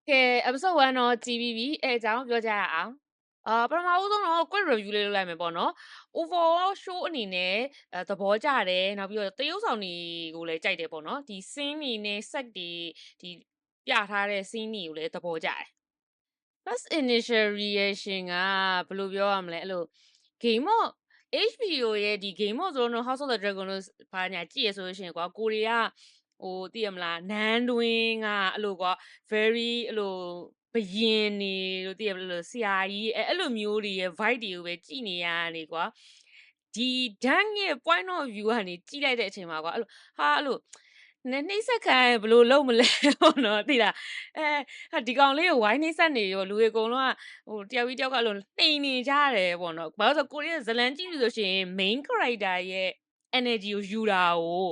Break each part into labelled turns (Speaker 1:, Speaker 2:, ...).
Speaker 1: ကဲ episode 1တော့ကြည့်ပြီးပြီအဲ့အကြောင်းပြောကြရအောင်ပထမဦးဆုံးတော့ quick review လေးလုပ်လိုက်မယ်ပေါ့နော် overall show အနေနဲ့သဘောကျတယ်နောက်ပြီးတော့တရုပ်ဆောင်တွေကိုလည်းကြိုက်တယ်ပေါ့နော်ဒီ scene တွေနဲ့ set တွေဒီပြထားတဲ့ scene တွေကိုလည်းသဘောကျတယ် first initial reaction ကဘယ်လိုပြောရမလဲအဲ့လို game of HBO ရဲ့ဒီ Game of Thrones House of the Dragon လို့ဘာညာကြည့်ရဆိုလို့ရှိရင်ကွာကိုရီးယားသိရမလားနန်းတွင်းကအဲ့လိုကွာ very အဲ့လိုဘယင်နေလို့သိရမလားဆရာကြီးအဲ့လိုမျိုးတွေရဲ့ vibe တွေကိုပဲကြည်နေရတယ်ကွာဒီ Dan ရဲ့ point of view ကနေကြည့်လိုက်တဲ့အချိန်မှာကွာအဲ့လိုဟာအဲ့လိုနှိမ့်ဆက်ခံဘယ်လိုလုပ်မလဲပေါ့နော်သိလားဒီကောင်လေးကိုဝိုင်းနှိမ့်ဆက်နေရောလူတွေအကုန်လုံးကတယောက်ပြီးတယောက်ကအဲ့လိုနှိမ်နေကြတယ်ပေါ့နော်ဘာလို့ဆိုကိုရီးယားဇလန်ကြည့်လို့ဆိုရင် main character ရဲ့ energy ကိုယူတာကို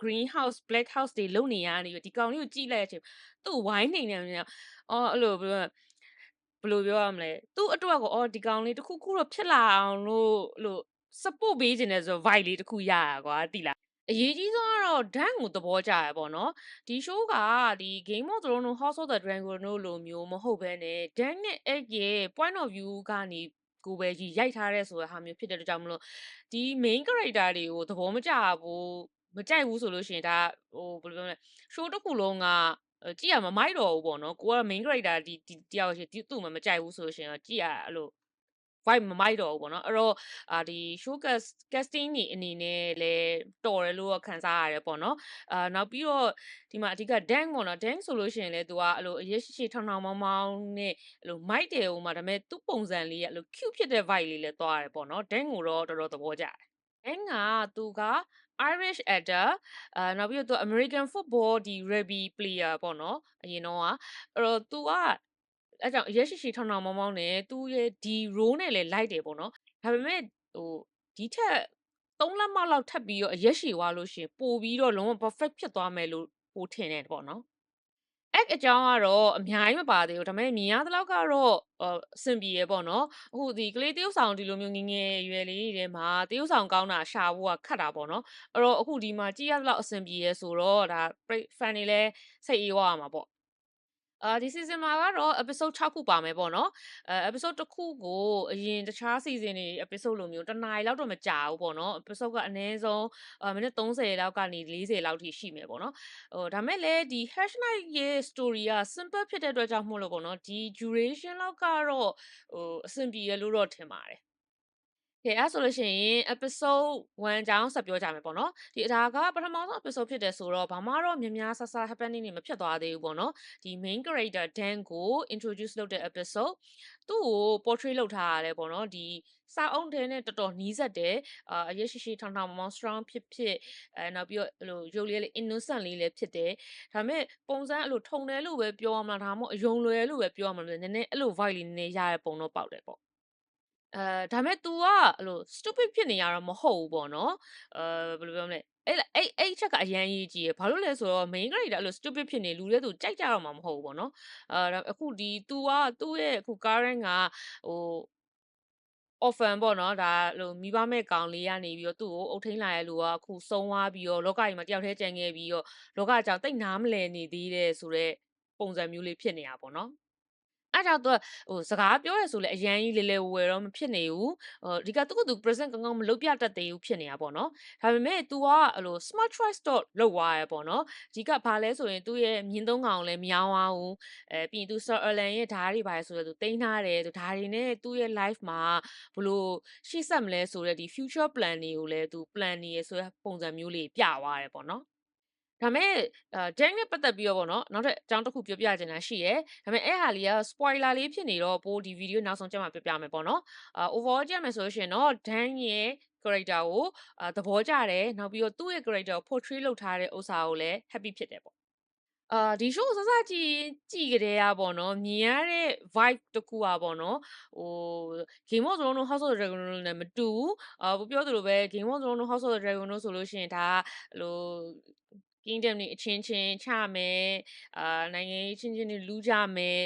Speaker 1: green house black house တွေလုံနေရနေဒီကောင်လေးကိုကြည့်လိုက်တဲ့အချိန်သူ့ဝိုင်းနေနေတယ်အဲ့လိုဘယ်လိုပြောရမလဲသူ့အတွက်ကိုဒီကောင်လေးတခုခုတော့ဖြစ်လာအောင်လို့ support ပေးခြင်းနဲ့ဆို vibe လေးတခုရတာကွာတိလားအရေးကြီးဆုံးကတော့ Dan ကိုသဘောကျရပေါ့နော်ဒီ show ကဒီ Game of Thrones တို့ House of the Dragon တို့လိုမျိုးမဟုတ်ဘဲနဲ့ Dan နဲ့ Egg ရဲ့ point of view ကနေကိုပဲရိုက်ထားတဲ့ဆိုတဲ့ဟာမျိုးဖြစ်တဲ့အတွက်ကြောင့်မလို့ဒီ main character တွေကိုသဘောမကျဘူးမကြိုက်ဘူးဆိုလို့ရှိရင်ဒါဘယ်လိုပြောမလဲ show တစ်ခုလုံးကကြည့်ရမှာမိုက်တော့ဘူးပေါ့နော်ကိုက main character ဒီတယောက်ရှိသူ့မှာမကြိုက်ဘူးဆိုလို့ရှိရင်ကြည့်ရအဲ့လို vibe မမိုက်တော့ဘူးပေါ့နော်အဲ့တော့ဒီ show casting တွေအနေနဲ့လည်းတော်တယ်လို့ခံစားရတယ်ပေါ့နော်နောက်ပြီးတော့ဒီမှာအဓိက Dan ပေါ့နော် Dan ဆိုလို့ရှိရင်လည်းသူကအဲ့လိုအရေးရှိထောင်ထောင်မောင်းမောင်းနဲ့အဲ့လိုမိုက်တယ်ဟိုမှာဒါပေမဲ့သူ့ပုံစံလေးကအဲ့လို cute ဖြစ်တဲ့ vibe လေးလည်းသွားရတယ်ပေါ့နော် Dan ကိုတော့တော်တော်သဘောကျတယ် Dan ကသူက Irish actor နောက်ပြီးတော့ American football ဒီ rugby player ပေါ့နော်အရင်တော့အဲ့တော့သူကအဲ့ကြောင့်အရက်ရှိထောင်ထောင်မောင်းမောင်းနဲ့သူ့ရဲ့ဒီ role နဲ့လည်းလိုက်တယ်ပေါ့နော်ဒါပေမဲ့ဒီထက်3လက်မလောက်ထပ်ပြီးတော့အရက်ရှိသွားလို့ရှိရင်ပို့ပြီးတော့လုံးဝ perfect ဖြစ်သွားမယ်လို့ပိုထင်တယ်ပေါ့နော်အဲ့အကြောင်းကတော့အများကြီးမပါသေးဘူးဒါပေမဲ့မြင်ရသလောက်ကတော့အဆင်ပြေရပေါ့နော်အခုဒီကလေးတရုပ်ဆောင်ဒီလိုမျိုးငငယ်ရွယ်လေးတွေမှာတရုပ်ဆောင်ကောင်းတာရှာဖို့ကခက်တာပေါ့နော်အဲ့တော့အခုဒီမှာကြည့်ရသလောက်အဆင်ပြေရဆိုတော့ဒါ fan တွေလည်းစိတ်အေးသွားရမှာပေါ့ဒီ season မှာကတော့ episode 6ခုပါမယ်ပေါ့နော်episode တစ်ခုကိုအရင်တခြား season တွေ episode လိုမျိုးတစ်နာရီလောက်တော့မကြာဘူးပေါ့နော် episode ကအနည်းဆုံးမိနစ်30လောက်ကနေ40လောက်ထိရှိမယ်ပေါ့နော်ဒါမဲ့လည်းဒီ hashtag ရဲ့ story က simple ဖြစ်တဲ့အတွက်ကြောင့်မို့လို့ပေါ့နော်ဒီ duration လောက်ကတော့အဆင်ပြေရလို့တော့ထင်ပါတယ်ကဲအဲ့ဆိုလို့ရှိရင် episode 1အကြောင်းဆက်ပြောကြမယ်ပေါ့နော်ဒီဒါကပထမဆုံး episode ဖြစ်တယ်ဆိုတော့ဘာမှတော့များများဆဆ happening တွေမဖြစ်သွားသေးဘူးပေါ့နော်ဒီ main character Dan ကို introduce လုပ်တဲ့ episode သူ့ကို portray လုပ်ထားရတယ်ပေါ့နော်ဒီစာအုပ်ထဲနဲ့တော်တော်နီးစပ်တယ်အရက်ရှိရှိထောင်ထောင်မောင်မောင် strong ဖြစ်နောက်ပြီးတော့အဲ့လိုရုပ်လေးလည်း innocent လေးလည်းဖြစ်တယ်ဒါပေမဲ့ပုံစံအဲ့လိုထုံတယ်လို့ပဲပြောရမလားဒါမှမဟုတ်အယုံလွယ်လို့ပဲပြောရမလားနည်းနည်းအဲ့လို vibe လေးနည်းနည်းရတဲ့ပုံတော့ပေါက်တယ်ပေါ့ဒါပေမဲ့ तू ကအဲ့လို stupid ဖြစ်နေရတော့မဟုတ်ဘူးပေါ့နော်ဘယ်လိုပြောမလဲအဲ့ချက်ကအရန်ရေးကြီးရယ်ဘာလို့လဲဆိုတော့ main character အဲ့လို stupid ဖြစ်နေလူတွေသူကြိုက်ကြတော့မှာမဟုတ်ဘူးပေါ့နော်အခုဒီ तू ကသူ့ရဲ့အခု current ကဟို orphan ပေါ့နော်ဒါလိုမိဘမဲ့ကောင်လေးကနေပြီးတော့သူ့ကိုအုပ်ထိန်းလာရဲ့လူကအခုဆုံးသွားပြီးတော့လောကကြီးမှာတယောက်တည်းကျန်ခဲ့ပြီးတော့လောကအကြောင်းတိတ်နားမလည်နေသေးတဲ့ဆိုတော့ပုံစံမျိုးလေးဖြစ်နေတာပေါ့နော်အဲ့ကြောင့်သူကစကားပြောရဲဆိုလဲအရန်ကြီးလေလေဝယ်တော့မဖြစ်နေဘူးဒီကသူကသူ present ကောင်းကောင်းမလုပ်ပြတတ်သေးဘူးဖြစ်နေတာပေါ့နော်ဒါပေမဲ့ तू ကအဲ့လို smart choice တော့လုပ်သွားရပေါ့နော်ဒီကဘာလဲဆိုရင်သူ့ရဲ့မြင်းသုံးကောင်လည်းမယောင်းသွားဘူးပြီးရင် तू Sir Alan ရဲ့ဓာတ်တွေပါလဲဆိုတော့ तू တိန်းထားတယ်သူဓာတ်တွေနဲ့သူ့ရဲ့ life မှာဘလို့ရှေ့ဆက်မလဲဆိုတော့ဒီ future plan တွေကိုလည်း तू plan နေရဆိုတဲ့ပုံစံမျိုးလေးပြသွားတယ်ပေါ့နော်ဒါမဲ့Dan နဲ့ပတ်သက်ပြီးတော့ပေါ့နော်နောက်ထပ်အကြောင်းတစ်ခုပြောပြချင်တာရှိတယ်ဒါပေမဲ့အဲ့ဟာလေးက spoiler လေးဖြစ်နေတော့ပိုဒီ video နောက်ဆုံးကျမှပြောပြမယ်ပေါ့နော်overall ကြည့်မယ်ဆိုလို့ရှိရင်တော့ Dan ရဲ့ character ကိုသဘောကျတယ်နောက်ပြီးတော့သူ့ရဲ့ character ကို portray လုပ်ထားတဲ့ဥစ္စာကိုလည်း happy ဖြစ်တယ်ပေါ့ဒီ show ကိုစကြည့်ကြတဲ့ပေါ့နော်မြင်ရတဲ့ vibe တစ်ခုပေါ့နော်ဟို Game of Thrones တို့ House of the Dragon တို့နဲ့မတူဘူးပြောသလိုပဲ Game of Thrones တို့ House of the Dragon တို့ဆိုလို့ရှိရင်ဒါဟို kingdom တွေအချင်းချင်းချမယ်နိုင်ငံရေးချင်းချင်းတွေလူးကြမယ်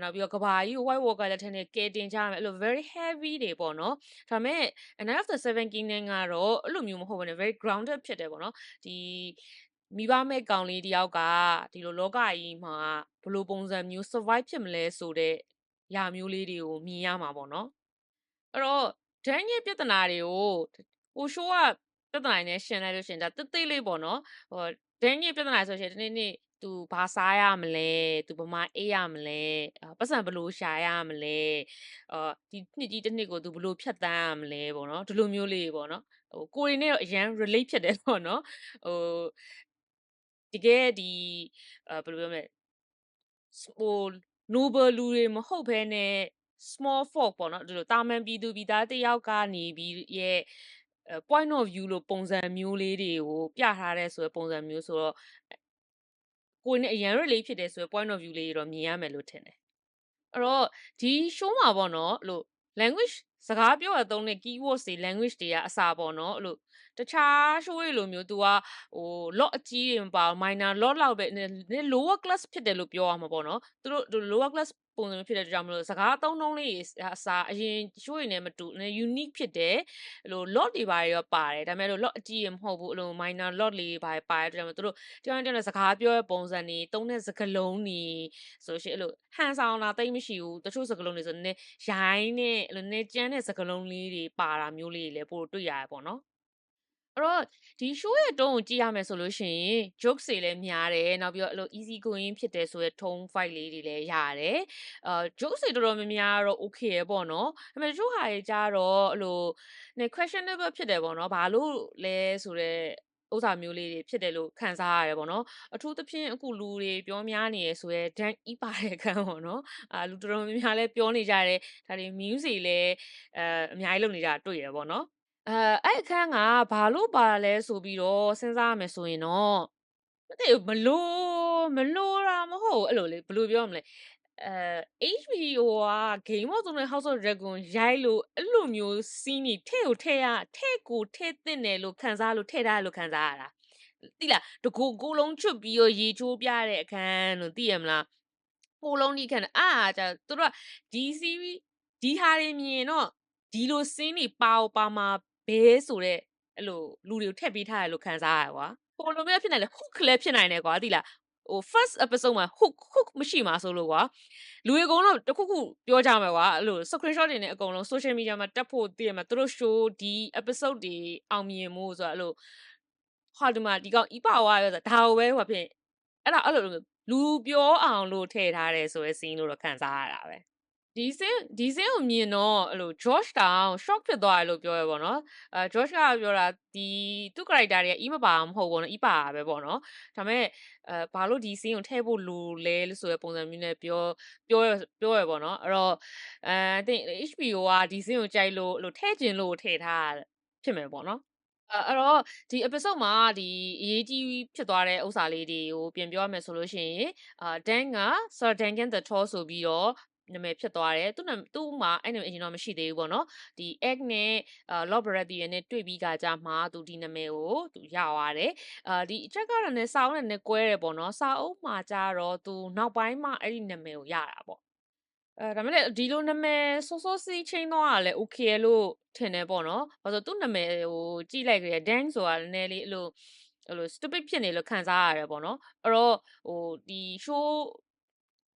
Speaker 1: နောက်ပြီးတော့ကဘာကြီးကို White Walker လက်ထက်နဲ့ကဲတင်ကြမယ်အဲ့လို very heavy တွေပေါ့နော်ဒါပေမဲ့ Night of the Seven Kingdom ကတော့အဲ့လိုမျိုးမဟုတ်ဘဲね very grounded ဖြစ်တယ်ပေါ့နော်ဒီ မိဘမဲ့ကောင်လေးတယောက်ကဒီလိုလောကကြီးမှာဘယ်လိုပုံစံမျိုး survive ဖြစ်မလဲဆိုတဲ့ရာမျိုးလေးတွေကိုမြင်ရမှာပေါ့နော်အဲ့တော့ Dan ရဲ့ပြဿနာတွေကိုဟို show ကပြဿနာတွေနဲ့ရှင်းလိုက်လို့ရှရင်ဒါတိတ်တိတ်လေးပေါ့နော်ဟို Dan ရဲ့ပြဿနာဆိုရှင်ဒီနေ့သူဘာစားရမလဲသူဘာမှအေးရမလဲပတ်စံဘယ်လိုရှာရမလဲဒီနှစ်ကြီးတစ်နှစ်ကိုသူဘယ်လိုဖြတ်တန်းရမလဲပေါ့နော်ဒီလိုမျိုးလေးပေါ့နော်ဟိုကိုရီနဲ့တော့အရန် relate ဖြစ်တယ်ပေါ့နော်ဟိုတကယ်ဒီဘယ်လိုပြောမလဲဟို noble လူတွေမဟုတ်ဘဲနဲ့ small folk ပေါ့နော်ဒီလိုတာမန်ပြည်သူပြည်သားတယောက်ကနေပြီးရဲ့point of view လို့ပုံစံမျိုးလေးတွေကိုပြထားတဲ့ဆိုရယ်ပုံစံမျိုးဆိုတော့ကိုယ်နဲ့အရန် relate ဖြစ်တယ်ဆိုရယ် point of view လေးတွေတော့မြင်ရမယ်လို့ထင်တယ်အဲ့တော့ဒီ show မှာပေါ့နော်အဲ့လို language စကားပြောရသုံးတဲ့ keywords တွေ language တွေကအစာပေါ့နော်အဲ့လိုတခြား show တွေလိုမျိုး तू ကဟို lot အကြီးတွေမပါဘူး minor lot လောက်ပဲ lower class ဖြစ်တယ်လို့ပြောရမှာပေါ့နော်သူတို့ lower class ပုံစံမျိုးဖြစ်တဲ့အတွက်ကြောင့်မလို့စကားအသုံးနှုန်းလေးအစားအရင် show တွေနဲ့မတူ unique ဖြစ်တယ်အဲ့လို lot တွေပါရောပါတယ်ဒါပေမဲ့လို့ lot အကြီးရမဟုတ်ဘူးအဲ့လို minor lot လေးပါပါတယ်အတွက်ကြောင့်မလို့သူတို့တယောက်နဲ့စကားပြောတဲ့ပုံစံတွေသုံးတဲ့စကားလုံးတွေဆိုရှင်အဲ့လိုဟန်ဆောင်တာတိတ်မရှိဘူးတချို့စကားလုံးတွေဆိုနည်းရိုင်းနဲ့အဲ့လိုနည်းကျန်းတဲ့စကားလုံးလေးတွေပါတာမျိုးလေးတွေလည်းပို့တွေ့ရတယ်ပေါ့နော်အဲ့တော့ဒီ show ရဲ့ tone ကိုကြည့်ရမယ်ဆိုလို့ရှိရင် jokes တွေလည်းများတယ်နောက်ပြီးတော့အဲ့လို easy going ဖြစ်တယ်ဆိုရယ် tone fight လေးတွေလည်းရတယ်jokes တွေတော်တော်များများတော့ okay ရပေါ့နော်ဒါပေမဲ့တချို့ဟာတွေကြတော့အဲ့လို questionable ဖြစ်တယ်ပေါ့နော်ဘာလို့လဲဆိုတော့ဥစ္စာမျိုးလေးတွေဖြစ်တယ်လို့ခံစားရတယ်ပေါ့နော်အထူးသဖြင့်အခုလူတွေပြောများနေရဆိုရဲဒန်အီးပါတဲ့အခန်းပေါ့နော်လူတော်တော်များများလည်းပြောနေကြတယ်ဒါတွေ muse တွေလည်းအများကြီးလုပ်နေကြတာတွေ့ရပေါ့နော်အဲ့အခန်းကဘာလို့ပါလဲဆိုပြီးတော့စဉ်းစားရမယ်ဆိုရင်တော့မသိဘူးမလို့တာမဟုတ်ဘူးအဲ့လိုလေဘယ်လိုပြောမလဲHBO က Game of Thrones နဲ့ House of Dragon ရိုက်လို့အဲ့လိုမျိုး scene တွေထည့်သင့်တယ်လို့ခံစားလို့ထည့်ထားတယ်လို့ခံစားရတာသိလားတကူကိုလုံးချွတ်ပြီးတော့ရေချိုးပြတဲ့အခန်းလို့သိရမလားကိုလုံးကြီးခန့်အားကြသူတို့ကဒီ series ဒီဟာတွေမြင်တော့ဒီလို scene တွေပါမှာဘဲဆိုတဲ့အဲ့လိုလူတွေကိုထည့်ပေးထားတယ်လို့ခံစားရကွာဟိုလိုမျိုးဖြစ်နိုင်တယ် hook လည်းဖြစ်နိုင်တယ်ကွာသိလားဟို first episode မှာ hook မရှိမှာဆိုလို့ကွာလူတွေအကုန်လုံးတခုခုပြောကြမှာကွာအဲ့လို screenshot တွေနဲ့အကုန်လုံး social media မှာတက်ဖို့သိရမှာသူတို့ show ဒီ episode တွေအောင်မြင်မှုဆိုတာအဲ့လိုဟာဒီမှာဒီကောင်အီပါဝါရောဆိုတာဒါကိုပဲဟိုဖြစ်အဲ့လိုလူပြောအောင်လို့ထည့်ထားတယ်ဆိုတဲ့ scene လို့တော့ခံစားရတာပဲဒီစင်းကိုမြင်တော့အဲ့လို George တောင် shock ဖြစ်သွားတယ်လို့ပြောရပေါ့နော်George ကပြောတာဒီသူ့ character တွေကအီးမပါမဟုတ်ဘူးနော်အီးပါတာပဲပေါ့နော်ဒါပေမဲ့ဘာလို့ဒီ scene ကိုထည့်ဖို့လိုလဲဆိုတဲ့ပုံစံမျိုးနဲ့ပြောရပေါ့နော်အဲ့တော့I think HBO ကဒီ scene ကိုကြိုက်လို့အဲ့လိုထည့်ခြင်းလို့ထည့်ထားဖြစ်မယ်ပေါ့နော်အဲ့တော့ဒီ episode မှာဒီအရေးကြီးဖြစ်သွားတဲ့ဥစ္စာလေးတွေကိုပြန်ပြောရမယ်ဆိုလို့ရှိရင်Dan က Sir Duncan the Tall ဆိုပြီးတော့နာမည်ဖြစ်သွားတယ်သူ့မှာအဲ့နာမည်အရင်တော့မရှိသေးဘူးပေါ့နော်ဒီ egg နဲ့ Lord Baratheon နဲ့တွေ့ပြီးကကြမှာသူဒီနာမည်ကိုသူရသွားတယ်ဒီအချက်ကတော့လည်းစာအုပ်နဲ့ကွဲတယ်ပေါ့နော်စာအုပ်မှာကြတော့သူနောက်ပိုင်းမှအဲ့ဒီနာမည်ကိုရတာပေါ့ဒါမဲ့လည်းဒီလိုနာမည်စောစောစီးချင်းတော့လည်း okay ရလို့ထင်တယ်ပေါ့နော်။ဘာလို့သူ့နာမည်ကိုကြည့်လိုက်ကြရ Dan ဆိုတာနည်းနည်းလေးအဲ့လို stupid ဖြစ်နေလို့ခံစားရတယ်ပေါ့နော်။အဲ့တော့ဟိုဒီ show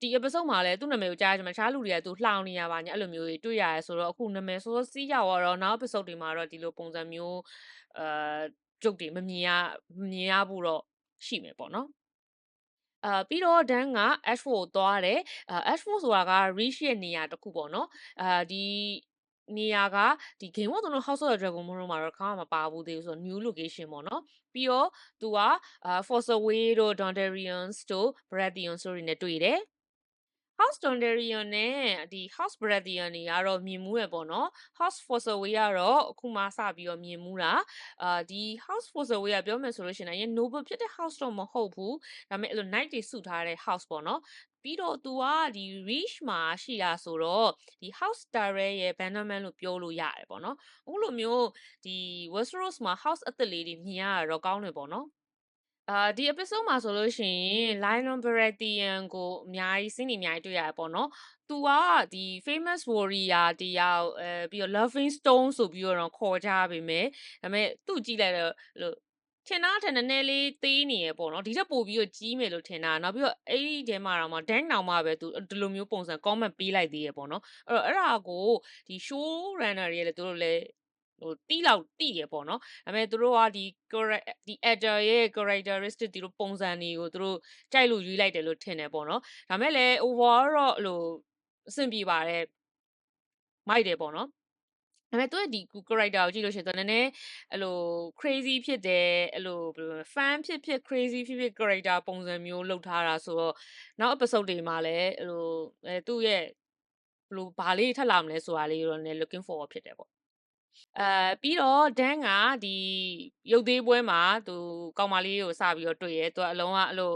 Speaker 1: ဒီ episode မှာလည်းသူ့နာမည်ကိုကြားရမှာတခြားလူတွေကသူလှောင်နေရပါညာအဲ့လိုမျိုးတွေတွေ့ရတယ်ဆိုတော့အခုနာမည်စောစောစီးရောက်တော့နောက် episode တွေမှာတော့ဒီလိုပုံစံမျိုးအာ joke တွေမမြင်ရဘူးတော့ရှိမယ်ပေါ့နော်။ပြီးတော့ Dan က Ashford ကိုသွားတယ်Ashford ဆိုတာက Reach ရဲ့နေရာတစ်ခုပေါ့နော်ဒီနေရာကဒီ Game of Thrones House of the Dragon တို့မှာတော့ခါမှမပါဘူးသေးဘူးဆိုတော့ new location ပေါ့နော်ပြီးတော့သူကForce Away တို့ Dondarrions တို့ Baratheon တို့တွေနဲ့တွေ့တယ်House Dondarrion နဲ့ဒီ House Baratheon တွေကတော့မြင်မှုရပေါ့နော် House Force Away ကတော့အခုမှစပြီးတော့မြင်မှုတာဒီ House Force Away ကပြောမယ်ဆိုလို့ရှိရင် noble ဖြစ်တဲ့ house တော့မဟုတ်ဘူးဒါပေမဲ့အဲ့လို knight တွေစုထားတဲ့ house ပေါ့နော်ပြီးတော့သူကဒီ Reach မှာရှိတာဆိုတော့ဒီ House Tyrell ရဲ့ bannerman လို့ပြောလို့ရတယ်ပေါ့နော်အခုလိုမျိုးဒီ Westeros မှာ house အသစ်လေးတွေမြင်ရတော့ကောင်းတယ်ပေါ့နော်ဒီ episode မှာဆိုလို့ရှိရင် Lionel Baratheon ကိုအများကြီး scene တွေအများကြီးတွေ့ရတယ်ပေါ့နော်။သူကဒီ famous warrior တယောက်ပြီးတော့ Loving Stone ဆိုပြီးတော့ခေါ်ကြပေမဲ့ဒါပေမဲ့သူ့ကြည့်လိုက်တော့ ထင်တာထက်နည်းနည်းလေးသေးနေရပေါ့နော်ဒီထက်ပိုပြီးတော့ကြီးမယ်လို့ထင်တာနောက်ပြီးတော့အဲ့ဒီထဲမှာတော့မှ Dan တောင်မှပဲသူဒီလိုမျိုးပုံစံ comment ပေးလိုက်သေးရပေါ့နော်အဲ့ဒါကိုဒီ show runner တွေလည်းသူတို့လည်းတီးလောက်တီးရပေါ့နော်ဒါပေမဲ့သူတို့ကဒီ actor ရဲ့ characteristic ဒီလိုပုံစံတွေကိုသူတို့ကြိုက်လို့ရွေးလိုက်တယ်လို့ထင်တယ်ပေါ့နော်ဒါမဲ့လည်း overall တော့အဲ့လိုအဆင်ပြေပါတယ်မိုက်တယ်ပေါ့နော်ဒါပေမဲ့သူရဲ့ဒီ character ကိုကြည့်လို့ရှိရင်သူနည်းနည်းအဲ့လို crazy ဖြစ်တယ်အဲ့လိုဘယ်လိုလဲ fan ဖြစ် crazy ဖြစ် character ပုံစံမျိုးလုပ်ထားတာဆိုတော့နောက် episode တွေမှာလည်းအဲ့လိုသူ့ရဲ့ဘယ်လိုဘာလေးထပ်လာမလဲဆိုတာလေးတော့နည်း looking forward ဖြစ်တယ်ပေါ့ပြီးတော့ Dan ကဒီရုပ်သေးပွဲမှာသူကောင်မလေးကိုစပြီးတော့တွေ့ရဲသူကအလုံးကအဲ့လို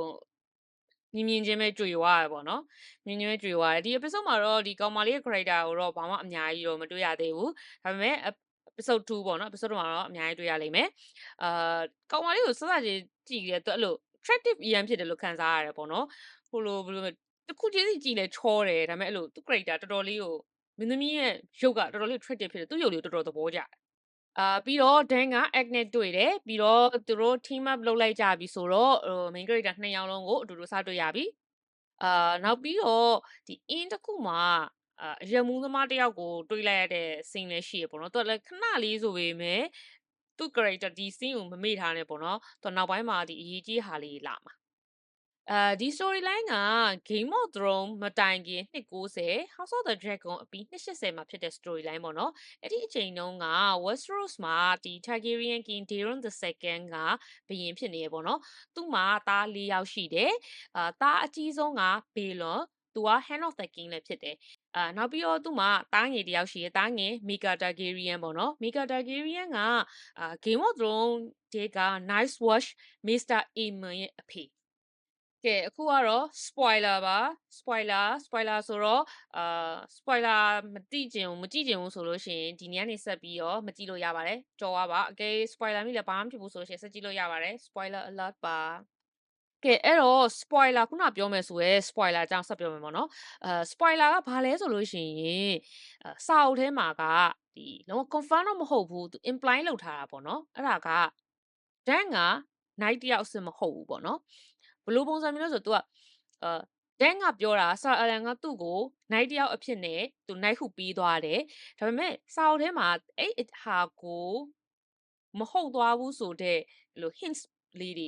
Speaker 1: မြင်ချင်းပဲကြွေသွားရပေါ့နော်မြင်ချင်းပဲကြွေသွားတယ်ဒီ episode မှာတော့ဒီကောင်မလေးရဲ့ character ကိုတော့ဘာမှအများကြီးတော့မတွေ့ရသေးဘူးဒါပေမဲ့ episode 2ပေါ့နော် episode 2မှာတော့အများကြီးတွေ့ရလိမ့်မယ်ကောင်မလေးကိုစစချင်းကြည့်ရဲသူအဲ့လို attractive အရင်ဖြစ်တယ်လို့ခံစားရတယ်ပေါ့နော်ဟိုလိုဘယ်လိုတခုချင်းစီကြည့်လဲချောတယ်ဒါပေမဲ့အဲ့လိုသူ character တော်တော်လေးကိုမင်းသမီးရဲ့ရုပ်ကတော်တော်လေး attractive ဖြစ်တယ်သူ့ရုပ်လေးကိုတော်တော်သဘောကျတယ်ပြီးတော့ Dan က Egg နဲ့တွေ့တယ်ပြီးတော့သူတို့ team up လုပ်လိုက်ကြပြီဆိုတော့main character 2ယောက်လုံးကိုအတူတူစတွေ့ရပြီနောက်ပြီးတော့ဒီ in တစ်ခုမှာအရမူးသမားတယောက်ကိုတွေးလိုက်ရတဲ့ scene လည်းရှိရပေါ့နော်သူကလည်းခဏလေးဆိုပေမဲ့သူ့ character ဒီ scene ကိုမမေ့ထားနဲ့ပေါ့နော်သူနောက်ပိုင်းမှာဒီအရေးကြီးဟာလေးလာမှာဒီ storyline က Game of Thrones မတိုင်ခင်နှစ်90 House of the Dragon အပြီးနှစ်80မှာဖြစ်တဲ့ storyline ပေါ့နော်အဲ့ဒီအချိန်တုန်းက Westeros မှာဒီ Targaryen King Daeron II ကဘုရင်ဖြစ်နေရပေါ့နော်သူ့မှာသား၄ယောက်ရှိတယ်သားအကြီးဆုံးက Balon သူက Hand of the King လည်းဖြစ်တယ်နောက်ပြီးတော့သူ့မှာတားငယ်တယောက်ရှိတယ်တားငယ် Mega Targaryen ပေါ့နော် Mega Targaryen ကGame of Thrones တဲက Night's Watch Mr. Aemon ရဲ့အဖေကဲအခုကတော့ spoiler ပါ spoiler ဆိုတော့spoiler မကြည့်ချင်ဘူးဆိုလို့ရှိရင်ဒီနေ့ကနေဆက်ပြီးတော့မကြည့်လို့ရပါတယ်ကြော်သွားပါအကယ် spoiler မိလည်းဘာမှမဖြစ်ဘူးဆိုလို့ရှိရင်ဆက်ကြည့်လို့ရပါတယ် spoiler alert ပါကဲအဲ့တော့ spoiler ခုနပြောမယ်ဆိုရဲ spoiler အကြောင်းဆက်ပြောမယ်ပေါ့နော်spoiler ကဘာလဲဆိုလို့ရှိရင်စာအုပ်ထဲမှာကဒီလုံးဝ confirm တော့မဟုတ်ဘူးသူ imply လုပ်ထားတာပေါ့နော်အဲ့ဒါက Dan က night တယောက်အစ်မဟုတ်ဘူးပေါ့နော်ဘယ်လိုပုံစံမျိုးလဲဆိုတော့ तू ကDan ကပြောတာ Sir Alan ကသူ့ကို night တယောက်အဖြစ်နဲ့သူ night ဟုပေးသွားတယ်ဒါပေမဲ့စာအုပ်ထဲမှာအဲ့ဟာကိုမဟုတ်သွားဘူးဆိုတဲ့လို hints လေးတွေ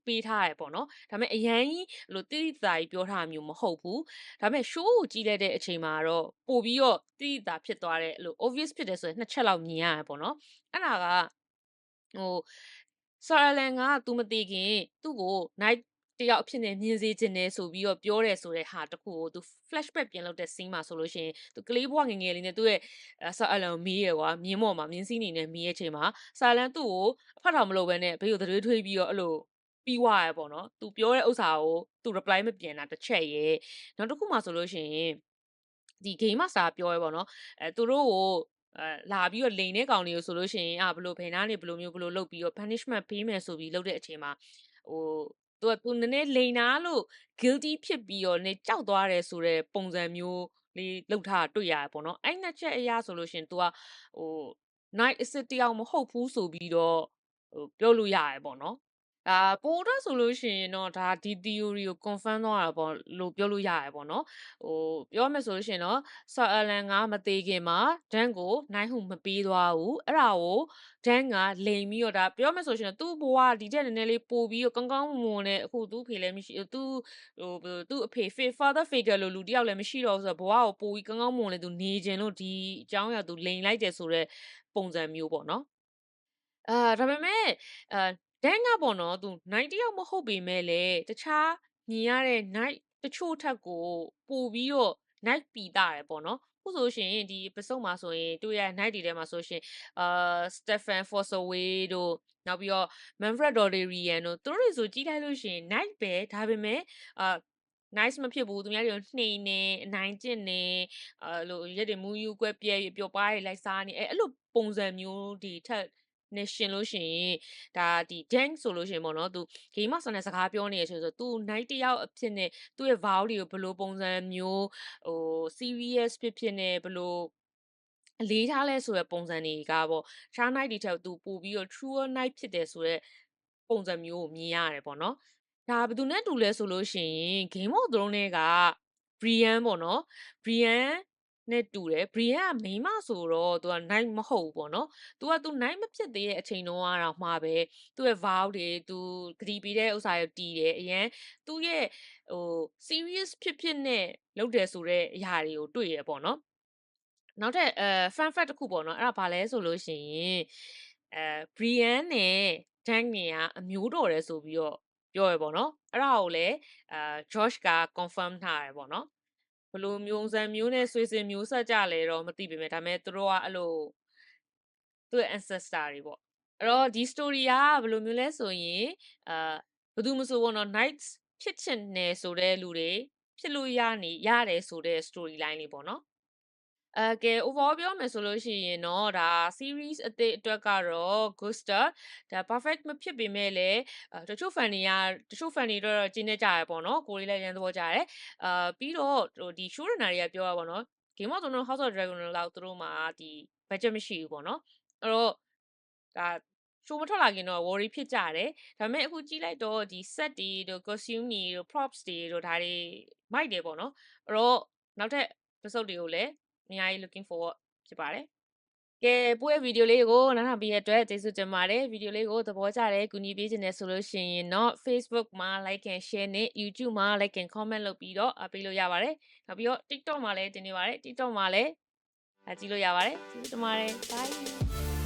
Speaker 1: ပေးထားရပေါ့နော်ဒါပေမဲ့အရန်ကြီးလိုတိတိတာကြီးပြောထားမျိုးမဟုတ်ဘူးဒါပေမဲ့ show ကိုကြည့်လိုက်တဲ့အချိန်မှာတော့ပို့ပြီးတော့တိတိတာဖြစ်သွားတဲ့လို obvious ဖြစ်တယ်ဆိုရင်နှစ်ချက်လောက်မြင်ရတယ်ပေါ့နော်အဲ့ဒါကဟို Sir Alan က तू မသိခင်သူ့ကို night တယောက်အဖြစ်နဲ့မြင်စေချင်တယ်ဆိုပြီးတော့ပြောတယ်ဆိုတဲ့ဟာတခုကို तू flashback ပြန်လုပ်တဲ့ scene မှာဆိုလို့ရှိရင် तू ကလေးဘဝငယ်ငယ်လေးနဲ့သူ့ရဲ့ Sir Alan ကိုမေးရကွာမြင်းပေါ်မှာမြင်းစည်းနေနဲ့မေးရဲ့ချိန်မှာ Sir Alan သူ့ကိုအဖတ်တော်မလုပ်ဘဲနဲ့ဘေးကိုသွေးထွေးပြီးတော့အဲ့လိုပြီးွားရပေါ့နော် तू ပြောတဲ့ဥစ္စာကို तू reply မပြန်တာတစ်ချက်ရဲ့နောက်တစ်ခုမှဆိုလို့ရှိရင်ဒီ game master ပြောရဲပေါ့နော်သူတို့ကိုလာပြီးတော့လိန်တဲ့ကောင်တွေကိုဆိုလို့ရှိရင်ဘယ်လိုဘယ်နာနေဘယ်လိုမျိုးဘယ်လိုလုပ်ပြီးတော့ punishment ပေးမယ်ဆိုပြီးလုပ်တဲ့အချိန်မှာဟိုသူနည်းနည်းလိန်နာလို့ guilty ဖြစ်ပြီးတော့နေကြောက်သွားတယ်ဆိုတဲ့ပုံစံမျိုးလေးလောက်ထားတွေ့ရတယ်ပေါ့နော်အဲ့နှစ်ချက်အရာဆိုလို့ရှိရင် तू ကဟို night အစ်စ်တယောက်မဟုတ်ဘူးဆိုပြီးတော့ပြောလို့ရတယ်ပေါ့နော်ပိုတော့ဆိုလို့ရှိရင်တော့ဒါဒီ theory ကို confirm သွားတာပေါ့လို့ပြောလို့ရတယ်ပေါ့နော်ပြောမယ်ဆိုလို့ရှိရင်တော့ Sir Alan ကမသေးခင်မှာ Dan ကို နိုင်ဟုမပေးသွားဘူးအဲ့ဒါကို Dan ကလိန်ပြီးတော့ဒါပြောမယ်ဆိုရှင်သူ့ဘဝဒီတဲ့နည်းနည်းလေးပို့ပြီးတော့ကောင်းကောင်းမွန်နဲ့အခုသူ့ဖေလည်းမရှိသူ့အဖေ father figure လို့လူတယောက်လည်းမရှိတော့ဘူးဆိုတော့ဘဝကိုပို့ပြီးကောင်းကောင်းမွန်နဲ့သူနေခြင်းလို့ဒီအကြောင်းအရာသူလိန်လိုက်တယ်ဆိုတော့ပုံစံမျိုးပေါ့နော်ဒါပေမဲ့Dan ကပေါ့နော်သူ night တယောက်မဟုတ်ပေမဲ့လည်းတခြားမြင်ရတဲ့ night တချို့ထက်ကိုပိုပြီးတော့ night ပီတာရယ်ပေါ့နော်ခုဆိုရှင်ဒီ episode မှာဆိုရင်တွေ့ရ night တွေထဲမှာဆိုရှင်Stefan Forsaway တို့နောက်ပြီးတော့ Manfred Doderian တို့သူတို့တွေဆိုကြည့်လိုက်လို့ရှင် night ပဲဒါပေမဲ့nice မဖြစ်ဘူးသူများတွေနှိမ်နေအနိုင်ကျင့်နေလို့ရက်တွေမူးယူကွက်ပြဲပျော်ပါးတွေလိုက်စားနေအဲ့လိုပုံစံမျိုးဒီထက်နဲ့ရှင်လို့ရှိရင်ဒါဒီ Dan ဆိုလို့ရှိရင်ပေါ့နော်သူ game master နဲ့စကားပြောနေရဆိုတော့သူ night တယောက်အဖြစ်နဲ့သူ့ရဲ့ vow တွေကိုဘယ်လိုပုံစံမျိုးserious ဖြစ်နေဘယ်လိုအလေးထားလဲဆိုတဲ့ပုံစံတွေကပေါ့ Sha night တွေထက်သူပို့ပြီးတော့ true night ဖြစ်တယ်ဆိုတော့ ပုံစံမျိုးကိုမြင်ရတယ်ပေါ့နော်ဒါဘယ်သူနဲ့တူလဲဆိုလို့ရှိရင် Game of Thrones နဲ့က Brienne ပေါ့နော် Brienne နဲ့တူတယ် Brienne ကမိန်းမဆိုတော့သူက night မဟုတ်ဘူးပေါ့နော်သူ night မဖြစ်သေးတဲ့အချိန်တုန်းကတော့မှာပဲသူ့ရဲ့ vow တွေသူဂတိပေးတဲ့ဥစ္စာတွေတီးတယ်အရင်သူ့ရဲ့ဟို serious ဖြစ်နဲ့လုပ်တယ်ဆိုတဲ့အရာတွေကိုတွေ့ရပေါ့နော်နောက်ထပ်fun fact တစ်ခုပေါ့နော်အဲ့ဒါဘာလဲဆိုလို့ရှိရင်Brienne နဲ့ Dany တွေကအမျိုးတော်တယ်ဆိုပြီးတော့ပြောရပေါ့နော်အဲ့ဒါကိုလည်းGeorge က confirm ထားတယ်ပေါ့နော်ဘလို့မျိုးစံမျိုးနဲ့ဆွေစဉ်မျိုးဆက်ကြလဲတော့မသိပေမဲ့ဒါပေမဲ့သူတို့ကအဲ့လိုသူ့ရဲ့ ancestor တွေပေါ့အဲ့တော့ဒီ story ကဘယ်လိုမျိုးလဲဆိုရင်ဘယ်သူမဆိုပေါ့နော် knights ဖြစ်ချင်တယ်ဆိုတဲ့လူတွေဖြစ်လို့ရတယ်ဆိုတဲ့ story line လေးပေါ့နော်ကဲ overall ပြောမယ်ဆိုလို့ရှိရင်တော့ဒါ series အသစ်အတွက်ကတော့ good start ဒါ perfect မဖြစ်ပေမဲ့လည်းတချို့ fan တွေတော့ကျင်းနေကြရပေါ့နော်ကိုလေးလည်းရန်သဘောကြတယ်ပြီးတော့ဒီ showrunner တွေကပြောရပါတော့ Game of Thrones House of Dragon လောက်သူတို့မှာဒီ budget မရှိဘူးပေါ့နော်အဲ့တော့ဒါ show မထွက်လာခင်တော့ worry ဖြစ်ကြတယ်ဒါပေမဲ့အခုကြည့်လိုက်တော့ဒီ set တွေတို့ costume တွေတို့ props တွေတို့ဒါတွေမိုက်တယ်ပေါ့နော်အဲ့တော့နောက်ထပ် episode တွေကိုလည်းအများကြီး looking forward ဖြစ်ပါတယ်ကဲပို့ရဲ့ဗီဒီယိုလေးကိုနားထောင်ပြီးရတဲ့အတွက်ကျေးဇူးတင်ပါတယ်ဗီဒီယိုလေးကိုသဘောကျတယ်ကူညီပေးခြင်းနဲ့ဆိုလို့ရှိရင်တော့ Facebook မှာ like and share နဲ့ YouTube မှာ like and comment လုပ်ပြီးတော့ပေးလို့ရပါတယ်နောက်ပြီးတော့ TikTok မှာလည်းတင်နေပါတယ် TikTok မှာလည်းကြည့်လို့ရပါတယ်ကျေးဇူးတင်ပါတယ် bye